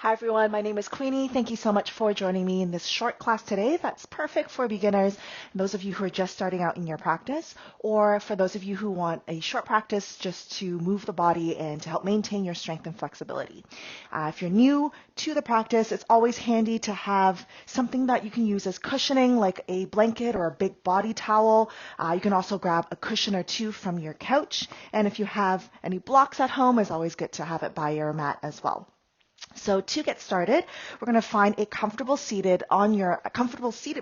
Hi everyone, my name is Queenie. Thank you so much for joining me in this short class today that's perfect for beginners, those of you who are just starting out in your practice, or for those of you who want a short practice just to move the body and to help maintain your strength and flexibility. If you're new to the practice, it's always handy to have something that you can use as cushioning, like a blanket or a big body towel. You can also grab a cushion or two from your couch, and if you have any blocks at home, it's always good to have it by your mat as well. So to get started, we're going to find a comfortable seated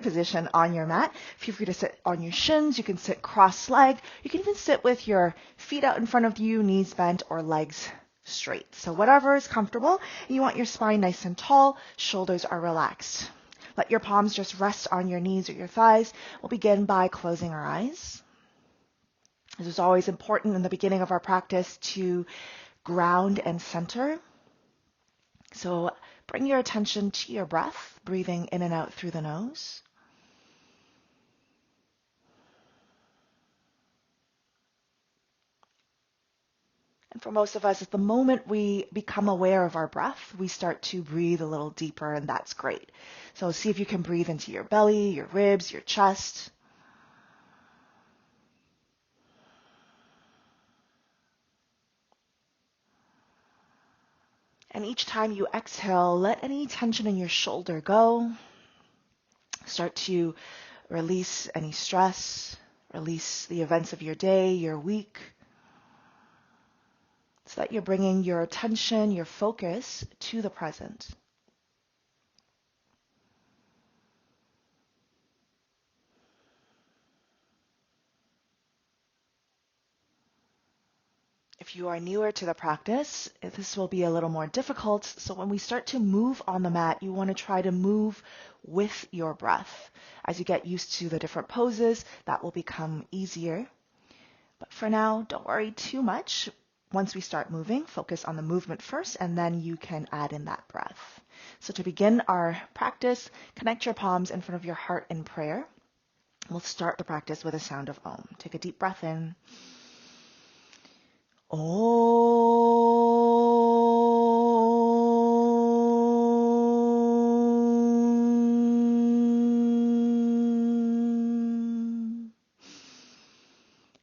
position on your mat. Feel free to sit on your shins. You can sit cross-legged. You can even sit with your feet out in front of you, knees bent, or legs straight. So whatever is comfortable. You want your spine nice and tall. Shoulders are relaxed. Let your palms just rest on your knees or your thighs. We'll begin by closing our eyes. This is always important in the beginning of our practice to ground and center. So bring your attention to your breath, breathing in and out through the nose. And for most of us, at the moment we become aware of our breath, we start to breathe a little deeper, and that's great. So see if you can breathe into your belly, your ribs, your chest. And each time you exhale, let any tension in your shoulder go. Start to release any stress, release the events of your day, your week, so that you're bringing your attention, your focus to the present. If you are newer to the practice, this will be a little more difficult. So when we start to move on the mat, you want to try to move with your breath. As you get used to the different poses, that will become easier. But for now, don't worry too much. Once we start moving, focus on the movement first, and then you can add in that breath. So to begin our practice, connect your palms in front of your heart in prayer. We'll start the practice with a sound of Om. Take a deep breath in. Om.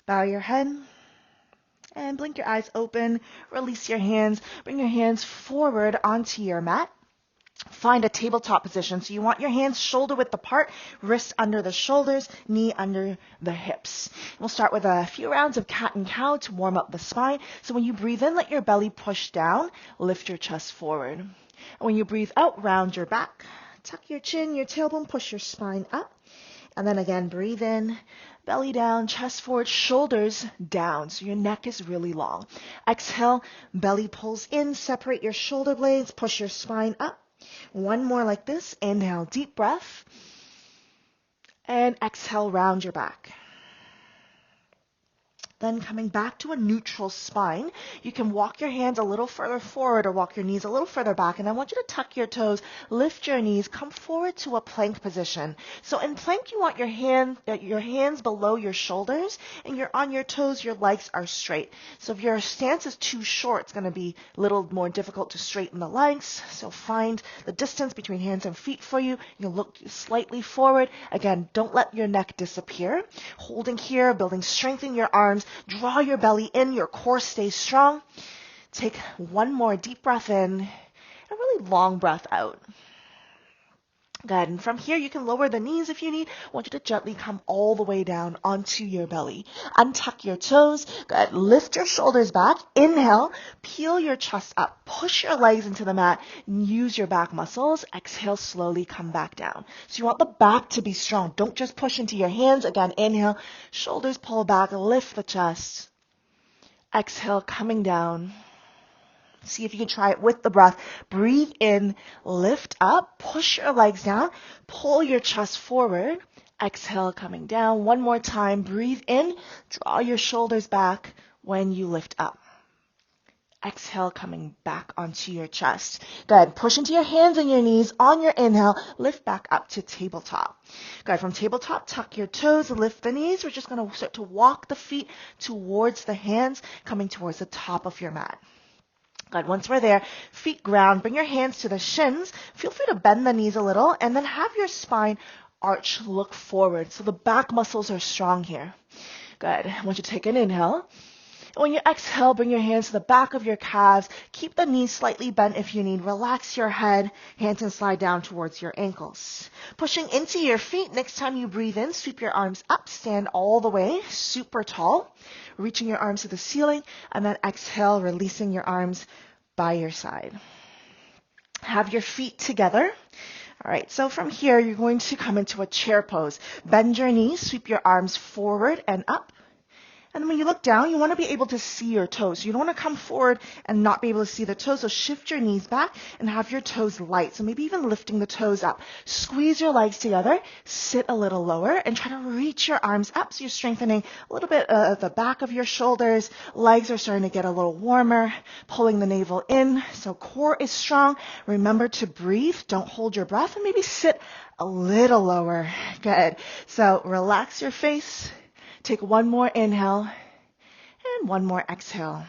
Bow your head and blink your eyes open. Release your hands. Bring your hands forward onto your mat. Find a tabletop position. So you want your hands shoulder width apart, wrist under the shoulders, knee under the hips. We'll start with a few rounds of cat and cow to warm up the spine. So when you breathe in, let your belly push down, lift your chest forward. And when you breathe out, round your back, tuck your chin, your tailbone, push your spine up. And then again, breathe in, belly down, chest forward, shoulders down. So your neck is really long. Exhale, belly pulls in, separate your shoulder blades, push your spine up. One more like this. Inhale, deep breath. And exhale, round your back. Then coming back to a neutral spine, you can walk your hands a little further forward or walk your knees a little further back. And I want you to tuck your toes, lift your knees, come forward to a plank position. So in plank, you want your hands below your shoulders, and you're on your toes, your legs are straight. So if your stance is too short, it's going to be a little more difficult to straighten the legs. So find the distance between hands and feet for you. You look slightly forward. Again, don't let your neck disappear. Holding here, building strength in your arms. Draw your belly in, your core stays strong. Take one more deep breath in, and a really long breath out. Good. And from here, you can lower the knees if you need. I want you to gently come all the way down onto your belly. Untuck your toes. Good. Lift your shoulders back. Inhale. Peel your chest up. Push your legs into the mat. Use your back muscles. Exhale, slowly come back down. So you want the back to be strong. Don't just push into your hands. Again, inhale. Shoulders pull back. Lift the chest. Exhale, coming down. See if you can try it with the breath. Breathe in, lift up, push your legs down, pull your chest forward. Exhale, coming down. One more time. Breathe in, draw your shoulders back when you lift up. Exhale, coming back onto your chest. Good. Push into your hands and your knees. On your inhale, lift back up to tabletop. Good. From tabletop, tuck your toes, lift the knees. We're just going to start to walk the feet towards the hands, coming towards the top of your mat. Good. Once we're there, feet ground, bring your hands to the shins. Feel free to bend the knees a little and then have your spine arch, look forward. So the back muscles are strong here. Good. I want you to take an inhale. When you exhale, bring your hands to the back of your calves. Keep the knees slightly bent if you need. Relax your head. Hands can slide down towards your ankles. Pushing into your feet. Next time you breathe in, sweep your arms up. Stand all the way, super tall. Reaching your arms to the ceiling. And then exhale, releasing your arms by your side. Have your feet together. All right, so from here, you're going to come into a chair pose. Bend your knees, sweep your arms forward and up. And when you look down, you want to be able to see your toes. You don't want to come forward and not be able to see the toes. So shift your knees back and have your toes light. So maybe even lifting the toes up. Squeeze your legs together. Sit a little lower and try to reach your arms up. So you're strengthening a little bit of the back of your shoulders. Legs are starting to get a little warmer. Pulling the navel in. So core is strong. Remember to breathe. Don't hold your breath. And maybe sit a little lower. Good. So relax your face. Take one more inhale and one more exhale.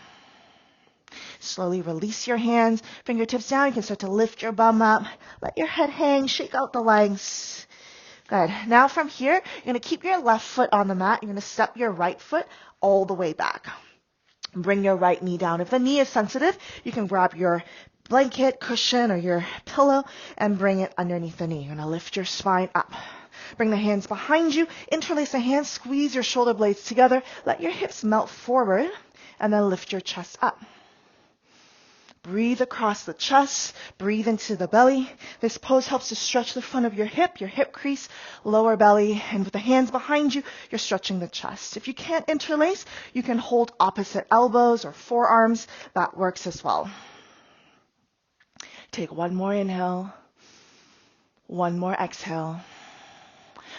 Slowly release your hands, fingertips down. You can start to lift your bum up. Let your head hang, shake out the legs. Good. Now from here, you're going to keep your left foot on the mat. You're going to step your right foot all the way back. Bring your right knee down. If the knee is sensitive, you can grab your blanket, cushion, or your pillow and bring it underneath the knee. You're going to lift your spine up. Bring the hands behind you. Interlace the hands. Squeeze your shoulder blades together. Let your hips melt forward. And then lift your chest up. Breathe across the chest. Breathe into the belly. This pose helps to stretch the front of your hip crease, lower belly. And with the hands behind you, you're stretching the chest. If you can't interlace, you can hold opposite elbows or forearms. That works as well. Take one more inhale. One more exhale.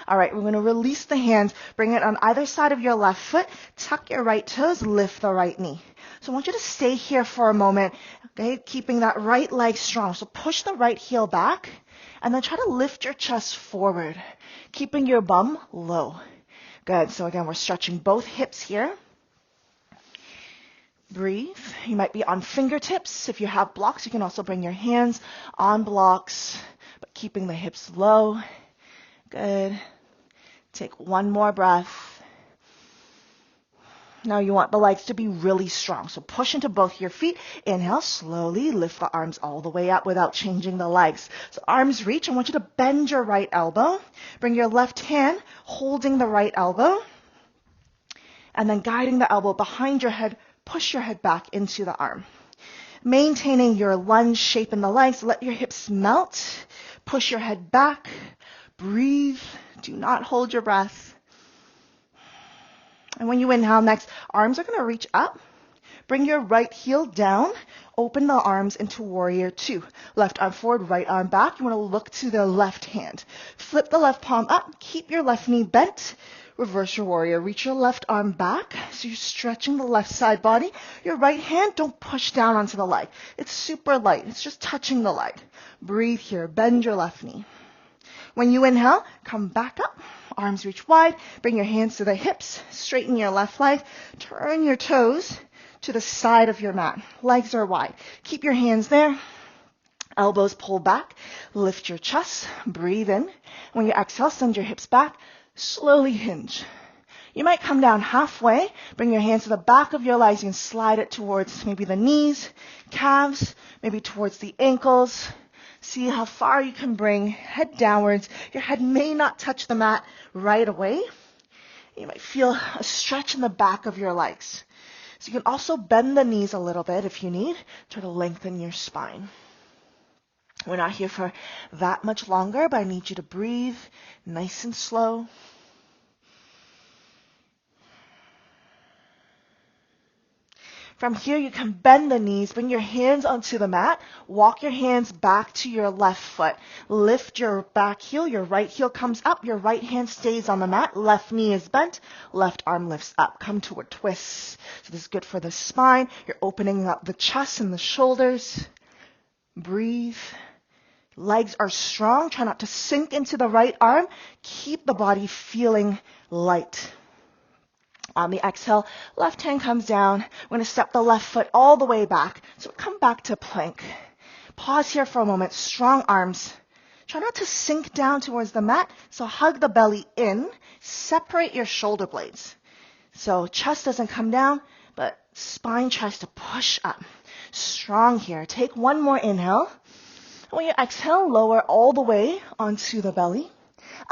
All right, we're going to release the hands. Bring it on either side of your left foot. Tuck your right toes. Lift the right knee. So I want you to stay here for a moment, okay, keeping that right leg strong. So push the right heel back and then try to lift your chest forward, keeping your bum low. Good. So again, we're stretching both hips here. Breathe. You might be on fingertips. If you have blocks, you can also bring your hands on blocks, but keeping the hips low. Good. Take one more breath. Now you want the legs to be really strong. So push into both your feet. Inhale, slowly lift the arms all the way up without changing the legs. So arms reach. I want you to bend your right elbow. Bring your left hand, holding the right elbow. And then guiding the elbow behind your head, push your head back into the arm. Maintaining your lunge shape in the legs. Let your hips melt. Push your head back. Breathe. Do not hold your breath. And when you inhale next, arms are going to reach up. Bring your right heel down. Open the arms into warrior two. Left arm forward, right arm back. You want to look to the left hand. Flip the left palm up. Keep your left knee bent. Reverse your warrior. Reach your left arm back. So you're stretching the left side body. Your right hand, don't push down onto the leg. It's super light. It's just touching the leg. Breathe here. Bend your left knee. When you inhale, come back up. Arms reach wide. Bring your hands to the hips. Straighten your left leg. Turn your toes to the side of your mat. Legs are wide. Keep your hands there. Elbows pull back. Lift your chest. Breathe in. When you exhale, send your hips back. Slowly hinge. You might come down halfway. Bring your hands to the back of your legs. You can slide it towards maybe the knees, calves, maybe towards the ankles. See how far you can bring. Head downwards. Your head may not touch the mat right away. You might feel a stretch in the back of your legs. So you can also bend the knees a little bit if you need. Try to lengthen your spine. We're not here for that much longer, but I need you to breathe nice and slow. From here, you can bend the knees, bring your hands onto the mat, walk your hands back to your left foot. Lift your back heel, your right heel comes up, your right hand stays on the mat, left knee is bent, left arm lifts up. Come to a twist. So this is good for the spine. You're opening up the chest and the shoulders. Breathe. Legs are strong. Try not to sink into the right arm. Keep the body feeling light. On the exhale, left hand comes down. We're going to step the left foot all the way back. So come back to plank. Pause here for a moment. Strong arms. Try not to sink down towards the mat. So hug the belly in. Separate your shoulder blades. So chest doesn't come down, but spine tries to push up. Strong here. Take one more inhale. When you exhale, lower all the way onto the belly.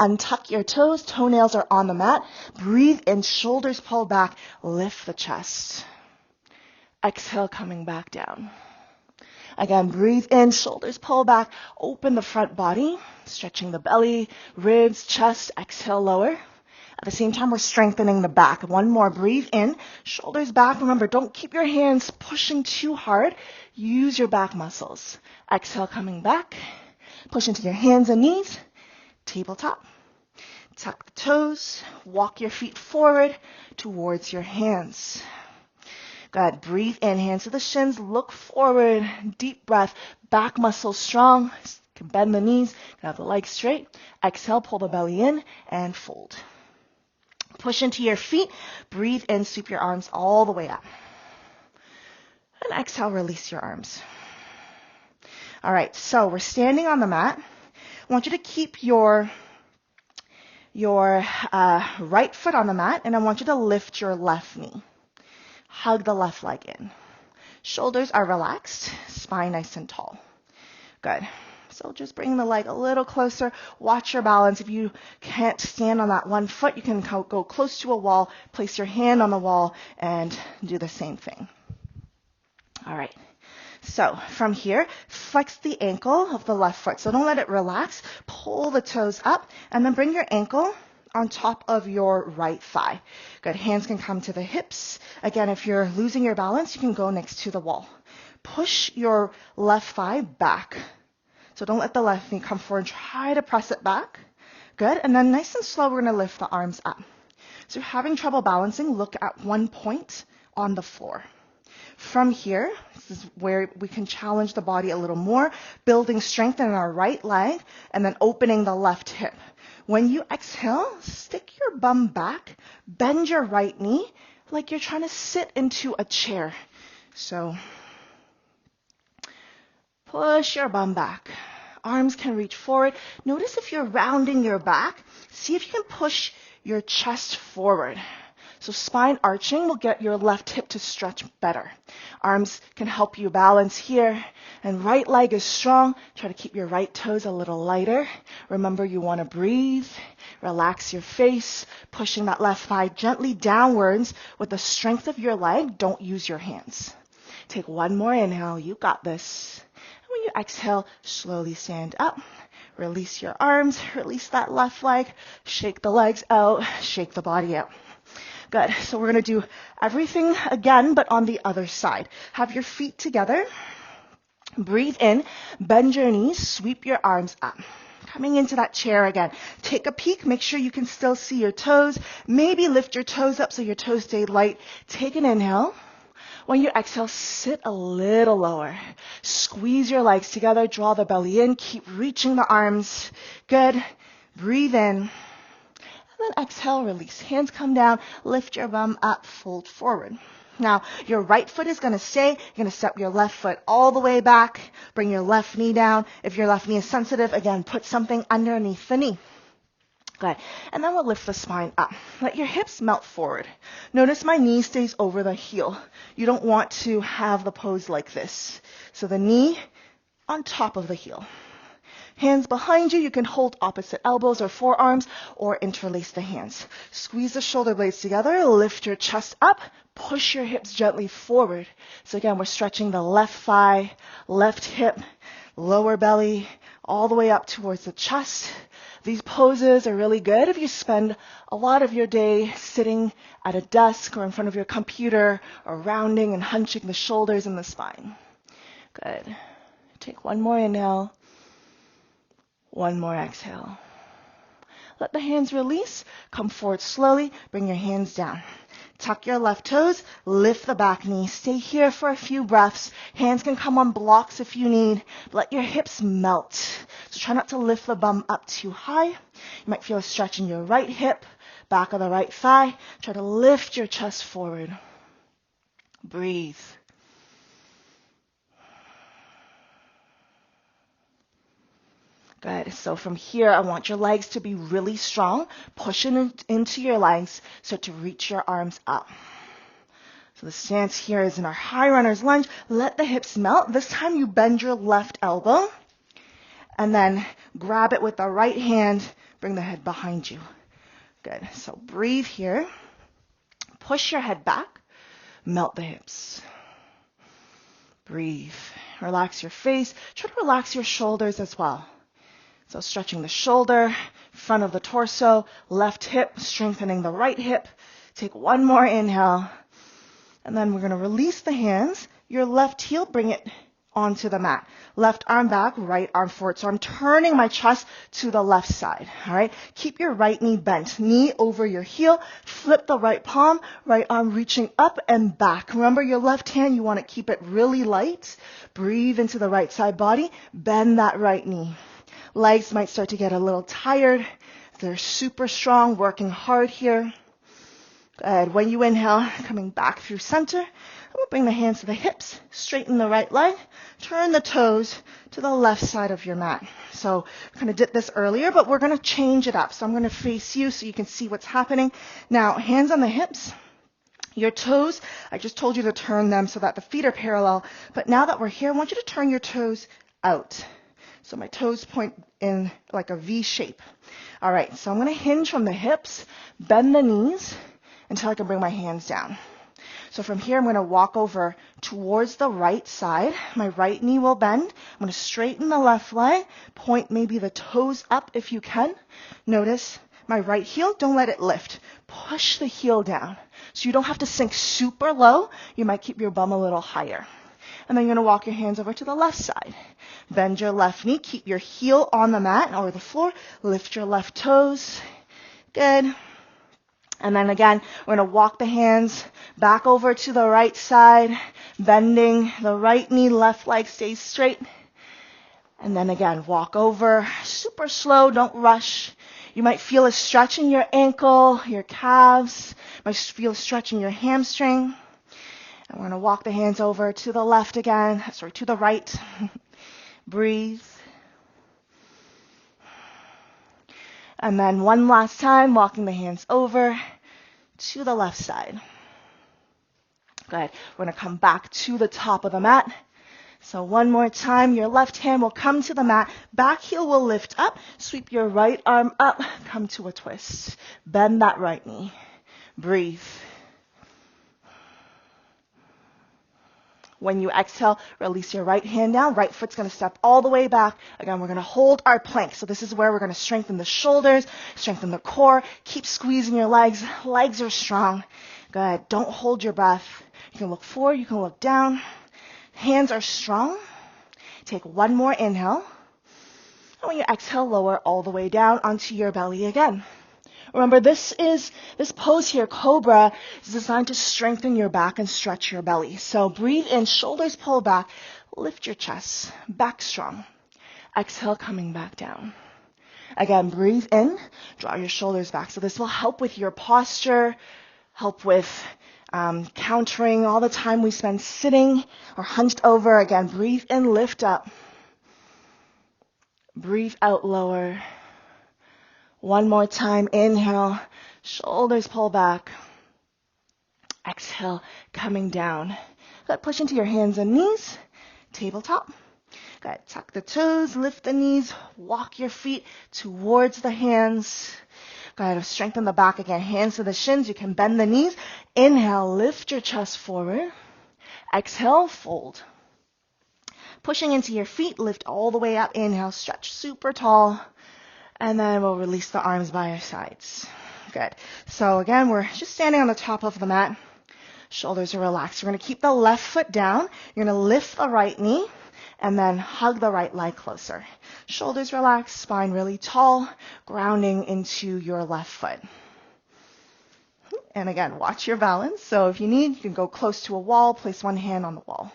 Untuck your toes. Toenails are on the mat. Breathe in. Shoulders pull back. Lift the chest. Exhale, coming back down. Again, breathe in. Shoulders pull back. Open the front body. Stretching the belly, ribs, chest. Exhale, lower. At the same time, we're strengthening the back. One more. Breathe in. Shoulders back. Remember, don't keep your hands pushing too hard. Use your back muscles. Exhale, coming back. Push into your hands and knees. Tabletop. Tuck the toes. Walk your feet forward towards your hands. Good. Breathe in. Hands to the shins. Look forward. Deep breath. Back muscles strong. You can bend the knees. You can have the legs straight. Exhale. Pull the belly in and fold. Push into your feet. Breathe in. Sweep your arms all the way up. And exhale. Release your arms. All right. So we're standing on the mat. I want you to keep your right foot on the mat, and I want you to lift your left knee. Hug the left leg in. Shoulders are relaxed, spine nice and tall. Good. So just bring the leg a little closer. Watch your balance. If you can't stand on that one foot, you can go close to a wall, place your hand on the wall, and do the same thing. All right. So from here, flex the ankle of the left foot. So don't let it relax. Pull the toes up and then bring your ankle on top of your right thigh. Good. Hands can come to the hips. Again, if you're losing your balance, you can go next to the wall. Push your left thigh back. So don't let the left knee come forward. Try to press it back. Good. And then nice and slow, we're going to lift the arms up. So if you're having trouble balancing, look at one point on the floor. From here, this is where we can challenge the body a little more, building strength in our right leg and then opening the left hip. When you exhale, stick your bum back, bend your right knee like you're trying to sit into a chair. So push your bum back. Arms can reach forward. Notice if you're rounding your back, see if you can push your chest forward. So spine arching will get your left hip to stretch better. Arms can help you balance here. And right leg is strong. Try to keep your right toes a little lighter. Remember, you want to breathe. Relax your face. Pushing that left thigh gently downwards with the strength of your leg. Don't use your hands. Take one more inhale. You got this. And when you exhale, slowly stand up. Release your arms. Release that left leg. Shake the legs out. Shake the body out. Good. So we're going to do everything again, but on the other side. Have your feet together. Breathe in. Bend your knees. Sweep your arms up. Coming into that chair again. Take a peek. Make sure you can still see your toes. Maybe lift your toes up so your toes stay light. Take an inhale. When you exhale, sit a little lower. Squeeze your legs together. Draw the belly in. Keep reaching the arms. Good. Breathe in. And then exhale, release. Hands come down, lift your bum up, fold forward. Now, your right foot is going to stay. You're going to step your left foot all the way back. Bring your left knee down. If your left knee is sensitive, again, put something underneath the knee. Good. And then we'll lift the spine up. Let your hips melt forward. Notice my knee stays over the heel. You don't want to have the pose like this. So the knee on top of the heel. Hands behind you. You can hold opposite elbows or forearms or interlace the hands. Squeeze the shoulder blades together. Lift your chest up. Push your hips gently forward. So again, we're stretching the left thigh, left hip, lower belly, all the way up towards the chest. These poses are really good if you spend a lot of your day sitting at a desk or in front of your computer or rounding and hunching the shoulders and the spine. Good. Take one more inhale. One more exhale. Let the hands release. Come forward slowly. Bring your hands down. Tuck your left toes. Lift the back knee. Stay here for a few breaths. Hands can come on blocks if you need. Let your hips melt. So try not to lift the bum up too high. You might feel a stretch in your right hip, back of the right thigh. Try to lift your chest forward. Breathe. Good. So from here, I want your legs to be really strong. Pushing into your legs. Start to reach your arms up. So the stance here is in our high runner's lunge. Let the hips melt. This time you bend your left elbow. And then grab it with the right hand. Bring the head behind you. Good. So breathe here. Push your head back. Melt the hips. Breathe. Relax your face. Try to relax your shoulders as well. So stretching the shoulder, front of the torso, left hip, strengthening the right hip. Take one more inhale. And then we're going to release the hands. Your left heel, bring it onto the mat. Left arm back, right arm forward. So I'm turning my chest to the left side. All right. Keep your right knee bent. Knee over your heel. Flip the right palm. Right arm reaching up and back. Remember your left hand, you want to keep it really light. Breathe into the right side body. Bend that right knee. Legs might start to get a little tired. They're super strong, working hard here. Good. When you inhale, coming back through center. And we'll bring the hands to the hips. Straighten the right leg. Turn the toes to the left side of your mat. So we kind of did this earlier, but we're going to change it up. So I'm going to face you so you can see what's happening. Now, hands on the hips. Your toes, I just told you to turn them so that the feet are parallel. But now that we're here, I want you to turn your toes out. So my toes point in like a V shape. All right, so I'm going to hinge from the hips, bend the knees until I can bring my hands down. So from here, I'm going to walk over towards the right side. My right knee will bend. I'm going to straighten the left leg, point maybe the toes up if you can. Notice my right heel, don't let it lift. Push the heel down. So you don't have to sink super low. You might keep your bum a little higher. And then you're going to walk your hands over to the left side. Bend your left knee. Keep your heel on the mat or the floor. Lift your left toes. Good. And then again, we're going to walk the hands back over to the right side. Bending the right knee, left leg stays straight. And then again, walk over. Super slow. Don't rush. You might feel a stretch in your ankle, your calves. You might feel a stretch in your hamstring. And we're going to walk the hands over to the left again. Sorry, to the right. Breathe. And then one last time, walking the hands over to the left side. Good. We're going to come back to the top of the mat. So one more time, your left hand will come to the mat. Back heel will lift up. Sweep your right arm up. Come to a twist. Bend that right knee. Breathe. When you exhale, release your right hand down. Right foot's going to step all the way back. Again, we're going to hold our plank. So this is where we're going to strengthen the shoulders, strengthen the core. Keep squeezing your legs. Legs are strong. Good. Don't hold your breath. You can look forward. You can look down. Hands are strong. Take one more inhale. And when you exhale, lower all the way down onto your belly again. Remember, this pose here, Cobra, is designed to strengthen your back and stretch your belly. So breathe in, shoulders pull back, lift your chest, back strong. Exhale, coming back down. Again, breathe in, draw your shoulders back. So this will help with your posture, help with countering all the time we spend sitting or hunched over. Again, breathe in, lift up. Breathe out, lower. One more time, inhale, shoulders pull back. Exhale, coming down. Good, push into your hands and knees, tabletop. Good, tuck the toes, lift the knees, walk your feet towards the hands. Good, strengthen the back again, hands to the shins, you can bend the knees. Inhale, lift your chest forward. Exhale, fold. Pushing into your feet, lift all the way up, inhale, stretch super tall. And then we'll release the arms by our sides. Good. So again, we're just standing on the top of the mat. Shoulders are relaxed. We're going to keep the left foot down. You're going to lift the right knee and then hug the right leg closer. Shoulders relaxed, spine really tall, grounding into your left foot. And again, watch your balance. So if you need, you can go close to a wall, place one hand on the wall.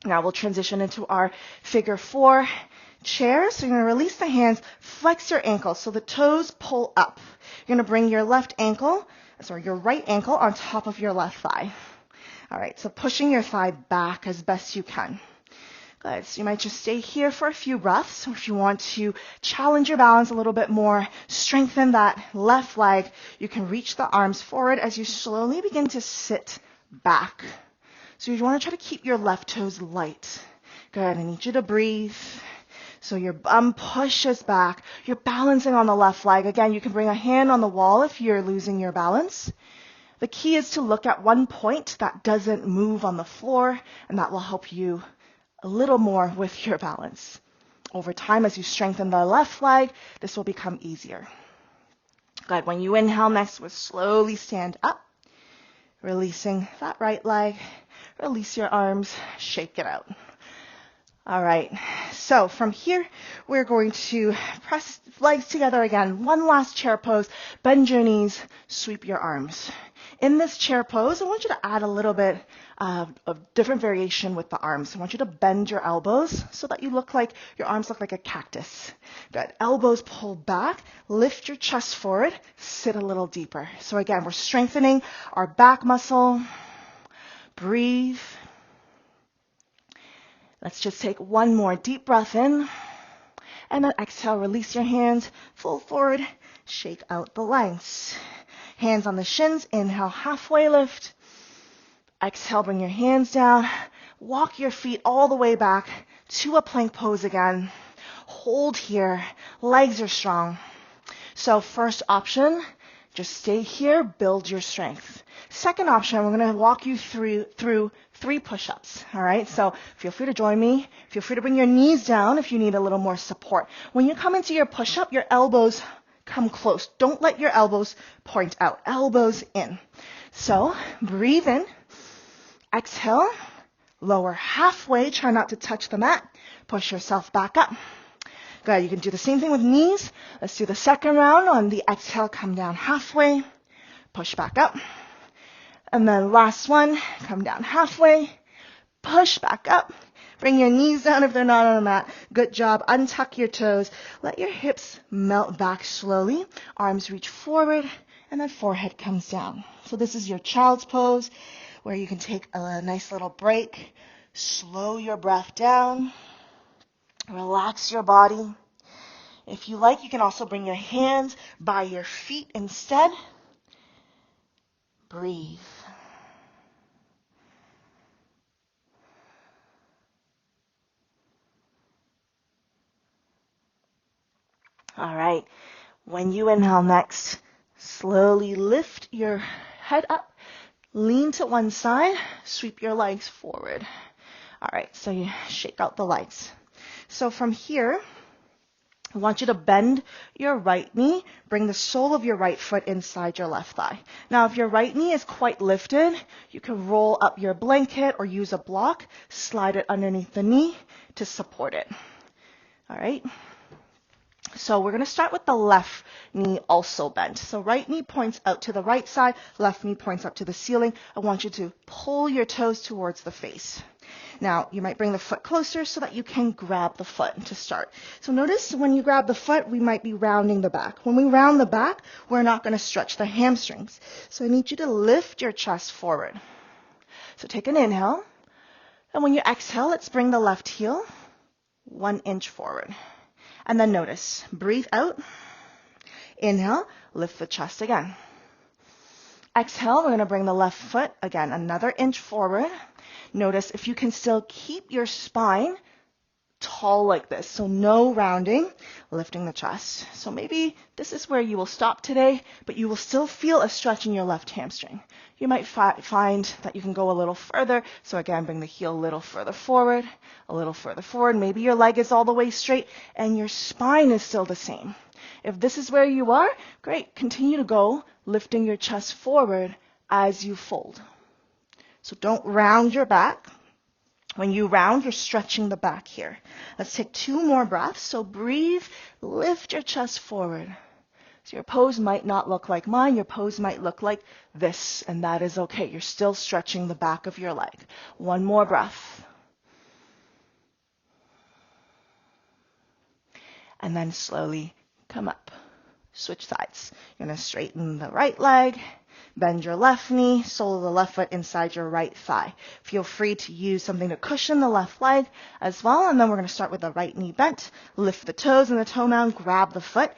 Now we'll transition into our figure four. chair. So you're going to release the hands, flex your ankles so the toes pull up. You're going to bring your your right ankle on top of your left thigh. All right, so pushing your thigh back as best you can. Good, so you might just stay here for a few breaths. If you want to challenge your balance a little bit more, strengthen that left leg, you can reach the arms forward as you slowly begin to sit back. So you want to try to keep your left toes light. Good, I need you to breathe. So your bum pushes back. You're balancing on the left leg. Again, you can bring a hand on the wall if you're losing your balance. The key is to look at one point that doesn't move on the floor, and that will help you a little more with your balance. Over time, as you strengthen the left leg, this will become easier. Good. When you inhale next, we'll slowly stand up, releasing that right leg. Release your arms, shake it out. All right, so from here, we're going to press legs together again. One last chair pose, bend your knees, sweep your arms. In this chair pose, I want you to add a little bit of different variation with the arms. I want you to bend your elbows so that your arms look like a cactus. Good, elbows pull back, lift your chest forward, sit a little deeper. So again, we're strengthening our back muscle. Breathe. Let's just take one more deep breath in, and then exhale, release your hands, fold forward, shake out the legs. Hands on the shins, inhale, halfway lift. Exhale, bring your hands down, walk your feet all the way back to a plank pose again. Hold here, legs are strong. So first option, just stay here, build your strength. Second option, we're going to walk you through 3 push-ups, all right? So feel free to join me. Feel free to bring your knees down if you need a little more support. When you come into your push-up, your elbows come close. Don't let your elbows point out. Elbows in. So breathe in. Exhale. Lower halfway. Try not to touch the mat. Push yourself back up. Good. You can do the same thing with knees. Let's do the second round. On the exhale, come down halfway. Push back up. And then last one, come down halfway, push back up, bring your knees down if they're not on the mat. Good job. Untuck your toes. Let your hips melt back slowly. Arms reach forward, and then forehead comes down. So this is your child's pose, where you can take a nice little break, slow your breath down, relax your body. If you like, you can also bring your hands by your feet instead. Breathe. All right. When you inhale next, slowly lift your head up, lean to one side, sweep your legs forward. All right, so you shake out the legs. So from here, I want you to bend your right knee, bring the sole of your right foot inside your left thigh. Now, if your right knee is quite lifted, you can roll up your blanket or use a block, slide it underneath the knee to support it. All right. So we're going to start with the left knee also bent. So right knee points out to the right side, left knee points up to the ceiling. I want you to pull your toes towards the face. Now, you might bring the foot closer so that you can grab the foot to start. So notice when you grab the foot, we might be rounding the back. When we round the back, we're not going to stretch the hamstrings. So I need you to lift your chest forward. So take an inhale. And when you exhale, let's bring the left heel 1 inch forward. And then notice, breathe out, inhale, lift the chest again. Exhale, we're going to bring the left foot, again, another inch forward. Notice if you can still keep your spine tall like this, so no rounding, lifting the chest. So maybe this is where you will stop today, but you will still feel a stretch in your left hamstring. You might find that you can go a little further. So again, bring the heel a little further forward, a little further forward. Maybe your leg is all the way straight and your spine is still the same. If this is where you are, great. Continue to go, lifting your chest forward as you fold. So don't round your back. When you round, you're stretching the back here. Let's take 2 more breaths. So breathe, lift your chest forward. So your pose might not look like mine. Your pose might look like this, and that is okay. You're still stretching the back of your leg. 1 more breath. and then slowly come up. Switch sides. You're going to straighten the right leg, bend your left knee, sole of the left foot inside your right thigh. Feel free to use something to cushion the left leg as well. And then we're going to start with the right knee bent. Lift the toes in the toe mound, grab the foot,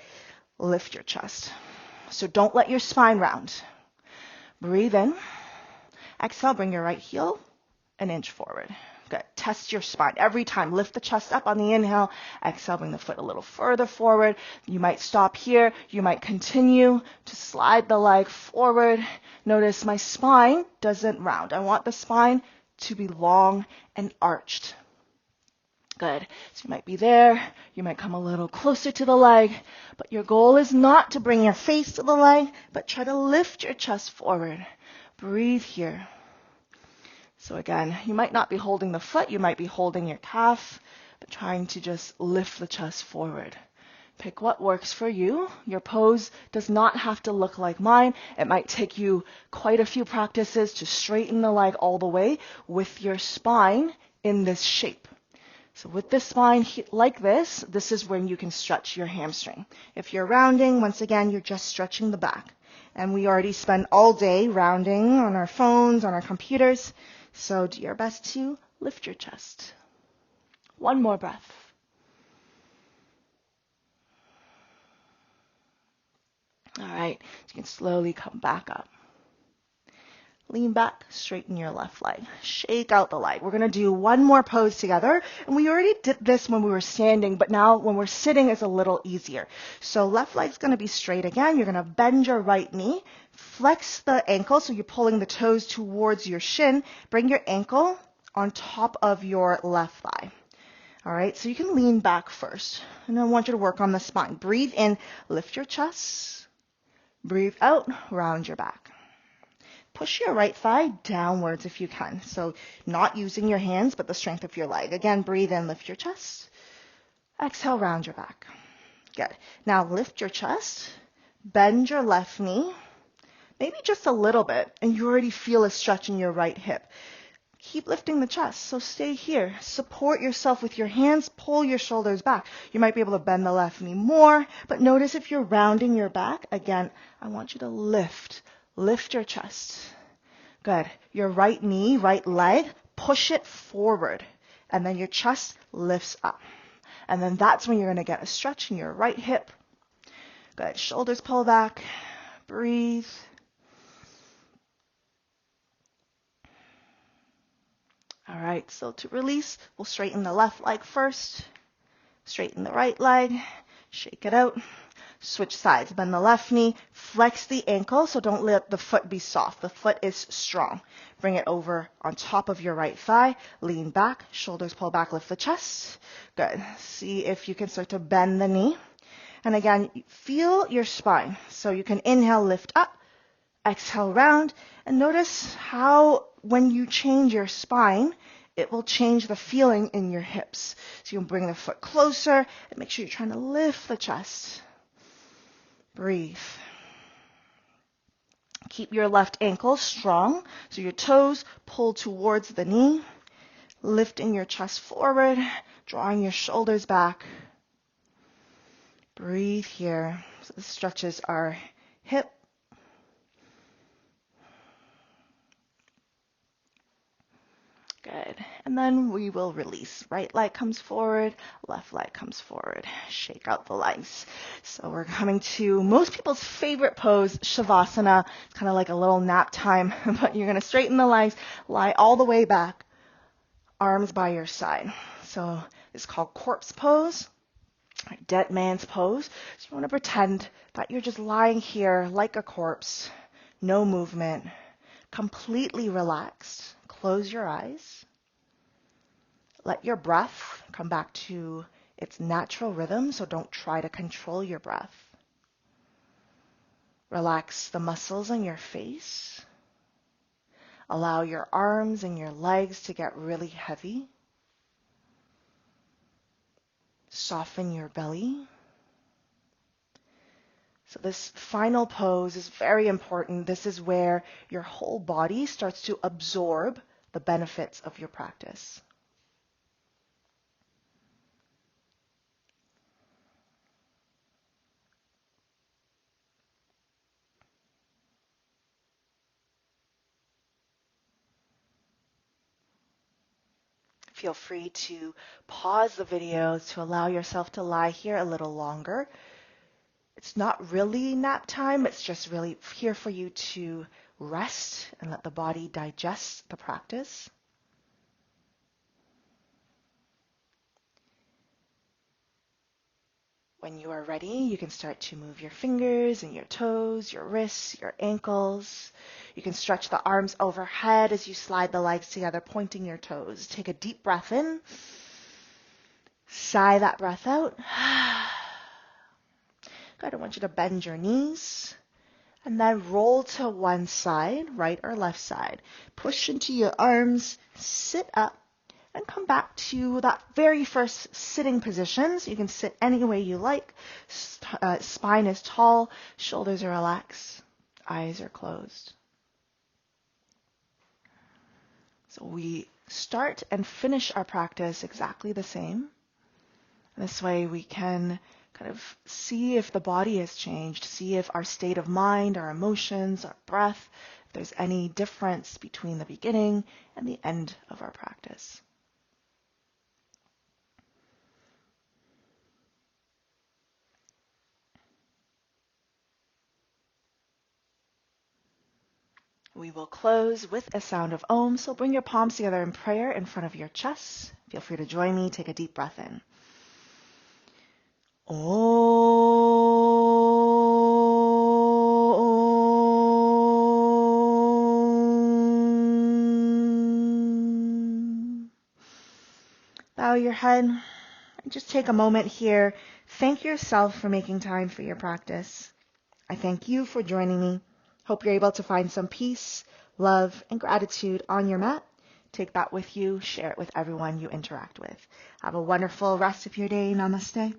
lift your chest. So don't let your spine round. Breathe in. Exhale, bring your right heel an inch forward. Good. Test your spine. Every time, lift the chest up on the inhale. Exhale, bring the foot a little further forward. You might stop here. You might continue to slide the leg forward. Notice my spine doesn't round. I want the spine to be long and arched. Good. So you might be there. You might come a little closer to the leg. But your goal is not to bring your face to the leg, but try to lift your chest forward. Breathe here. So again, you might not be holding the foot, you might be holding your calf, but trying to just lift the chest forward. Pick what works for you. Your pose does not have to look like mine. It might take you quite a few practices to straighten the leg all the way with your spine in this shape. So with the spine like this, this is when you can stretch your hamstring. If you're rounding, once again, you're just stretching the back. And we already spend all day rounding on our phones, on our computers. So do your best to lift your chest. One more breath. All right, so you can slowly come back up. Lean back, straighten your left leg. Shake out the leg. We're going to do one more pose together. And we already did this when we were standing, but now when we're sitting it's a little easier. So left leg's going to be straight again. You're going to bend your right knee. Flex the ankle, so you're pulling the toes towards your shin. Bring your ankle on top of your left thigh. All right, so you can lean back first. And I want you to work on the spine. Breathe in, lift your chest. Breathe out, round your back. Push your right thigh downwards if you can. So not using your hands, but the strength of your leg. Again, breathe in, lift your chest. Exhale, round your back. Good. Now lift your chest. Bend your left knee. Maybe just a little bit, and you already feel a stretch in your right hip. Keep lifting the chest, so stay here. Support yourself with your hands, pull your shoulders back. You might be able to bend the left knee more, but notice if you're rounding your back, again, I want you to lift. Lift your chest. Good. Your right knee, right leg, push it forward, and then your chest lifts up. And then that's when you're going to get a stretch in your right hip. Good. Shoulders pull back. Breathe. All right, so to release, we'll straighten the left leg first, straighten the right leg, shake it out, switch sides, bend the left knee, flex the ankle, so don't let the foot be soft. The foot is strong. Bring it over on top of your right thigh, lean back, shoulders pull back, lift the chest. Good. See if you can start to bend the knee. And again, feel your spine. So you can inhale, lift up, exhale, round, and notice how when you change your spine, it will change the feeling in your hips. So you can bring the foot closer and make sure you're trying to lift the chest. Breathe. Keep your left ankle strong, so your toes pull towards the knee, lifting your chest forward, drawing your shoulders back. Breathe here. So this stretches our hip. Good. And then we will release. Right leg comes forward, left leg comes forward. Shake out the legs. So we're coming to most people's favorite pose, Shavasana. It's kind of like a little nap time, but you're going to straighten the legs, lie all the way back, arms by your side. So it's called corpse pose, dead man's pose. So you want to pretend that you're just lying here like a corpse, no movement, completely relaxed. Close your eyes. Let your breath come back to its natural rhythm, so don't try to control your breath. Relax the muscles in your face. Allow your arms and your legs to get really heavy. Soften your belly. So this final pose is very important. This is where your whole body starts to absorb the benefits of your practice. Feel free to pause the video to allow yourself to lie here a little longer. It's not really nap time, it's just really here for you to rest and let the body digest the practice. When you are ready, you can start to move your fingers and your toes, your wrists, your ankles. You can stretch the arms overhead as you slide the legs together, pointing your toes. Take a deep breath in. Sigh that breath out. Good. I want you to bend your knees and then roll to one side, right or left side. Push into your arms, sit up, and come back to that very first sitting position. So you can sit any way you like. Spine is tall, shoulders are relaxed, eyes are closed. So we start and finish our practice exactly the same. This way we can kind of see if the body has changed, see if our state of mind, our emotions, our breath, if there's any difference between the beginning and the end of our practice. We will close with a sound of Om, so bring your palms together in prayer in front of your chest. Feel free to join me. Take a deep breath in. Om. Bow your head and just take a moment here. Thank yourself for making time for your practice. I thank you for joining me. Hope you're able to find some peace, love, and gratitude on your mat. Take that with you. Share it with everyone you interact with. Have a wonderful rest of your day. Namaste.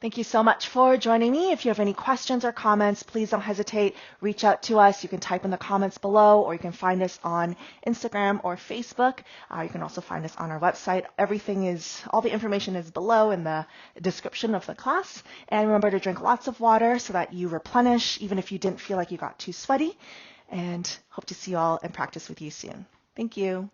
Thank you so much for joining me. If you have any questions or comments, please don't hesitate. Reach out to us. You can type in the comments below, or you can find us on Instagram or Facebook. You can also find us on our website. All the information is below in the description of the class. And remember to drink lots of water so that you replenish, even if you didn't feel like you got too sweaty. And hope to see you all and practice with you soon. Thank you.